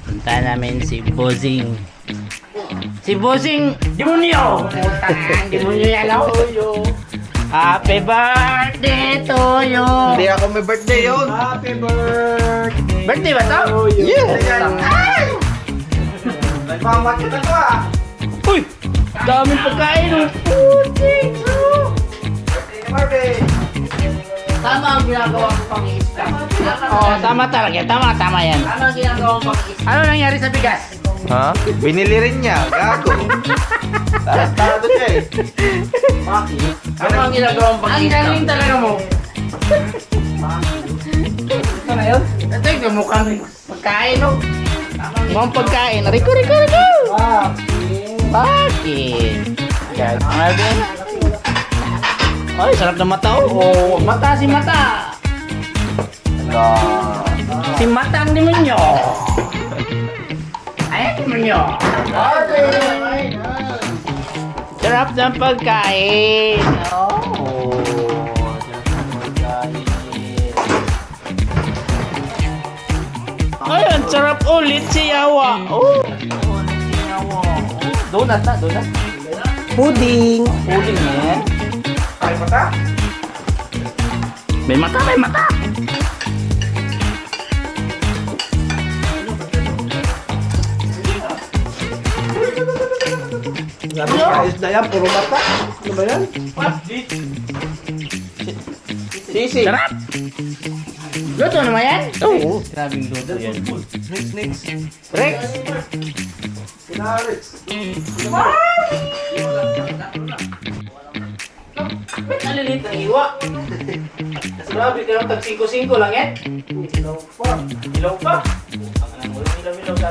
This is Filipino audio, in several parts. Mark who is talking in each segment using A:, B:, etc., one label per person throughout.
A: Punta namin si Bossing. Si Bossing Demonyo! Demonyo yan ako. Happy birthday to you!
B: Hindi ako may birthday yun.
C: Happy birthday.
A: Birthday ba to?
B: Yeah.
A: Ay!
B: Nagmamakit na to ah.
A: Uy! Daming pagkain oh! Putik!
B: Birthday ni Marvin.
D: Tama ang ginagawa ko pang i-stop.
A: Oh, tama talaga. Tama yan.
D: Tama ang ginagawa ko pang i-stop.
A: Ano nangyari sa bigas?
B: Ha? Binili rin niya. Gago. Tarantado siya eh.
D: Bakit? Tama ang ginagawa ko pang
A: Ang
D: i-stop.
A: galing talaga mo.
D: Ito na yun?
A: Ito yung mukhang pagkain oh. Mukhang pagkain. Rico! Bakit? Marvin? Ay, sarap na mata oh. Mata si mata. Si mata ang demonyo. Ay, demonyo. Sarap ng pagkain. Oh. Ay, ang sarap ulit si Yawa. Oh. Donut na, donut. Pudding. Pudding yan.
B: Ay, mata.
A: May mata, may mata.
C: Grabe ka isda yan, puro mata. Ano ba yan?
B: Sisi.
A: Sarap. Luto naman yan?
C: Oo.
A: Grabing luto yan.
B: Next.
A: Rex.
B: Pinaharit.
A: Ba't nalilit ng hiwa? Grabe ka lang, tag 5-5 lang yan. Ilaw pa. Ang ilaw sa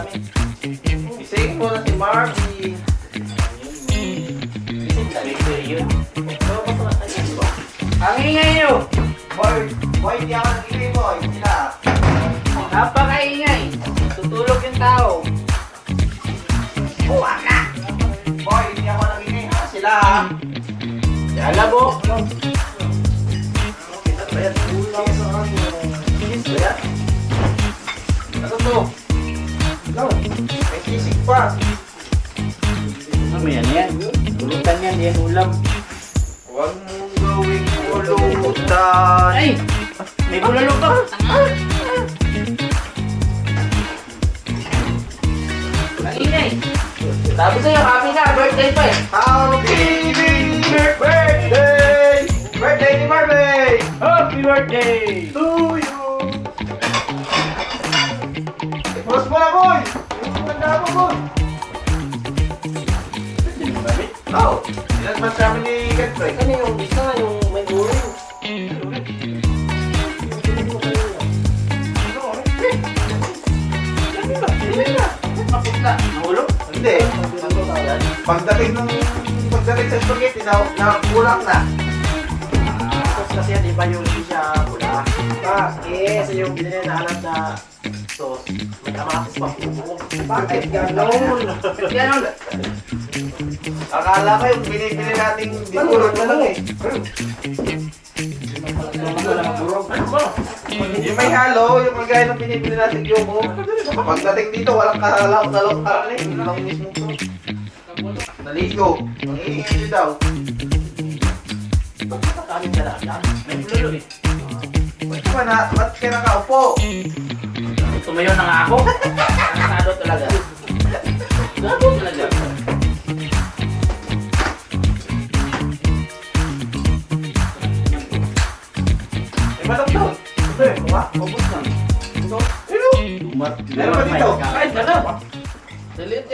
A: amin.
B: Isingin mo na si Marvin.
A: Isip sabi ko yun. Ang ingay nyo.
B: Boy, hindi ako nag-ibig boy. Sila.
A: Napakaingay. Tutulog yung tao. Buwa ka.
B: Boy, hindi ako nag-ibig. Sila.
A: Alabo.
B: Ano to? May sisig pa.
A: Ano yan yan? Tulutan yan, yan ulam.
B: Huwag mong gawing pulutan.
A: Ay! May bulalo pa! Ang ingay! Sabi sa'yo, happy na! Birthday pa eh!
B: Happy birthday! Birthday ni Marvin!
A: Happy birthday!
B: To you! Boss mo na, boy! Yung tanda mo, boy! Oh! Ilan ba sa amin ni Kenfrey?
D: Ano yung isa, yung may ulo?
A: Maputla! Nahulog?
B: Hindi. Pagdating sa spaghetti, nakulang na.
C: Tapos kasi yan, iba yung hindi siya pula. Kasi yung binili na alam na sauce, may kamatis pa po. Bakit ganon?
A: Yan o!
B: Akala ko yung binibili nating bikurot na lang eh. Yung may halo, yung kagaya ng binibili nating yoko. Pagdating dito, walang kalawang karne. Yun lang mismo to. Naligo. Nangihingi daw.
C: Kanin ka lang.
A: May bulalo eh!
B: Ba't ka nakaupo?
A: Tumayo na nga ako! Nasado talaga! Gago talaga!
B: Balok daw. Ito eh, kuha. Pabot na. Ito. Meron ba dito?
A: Kahit ka na! Salit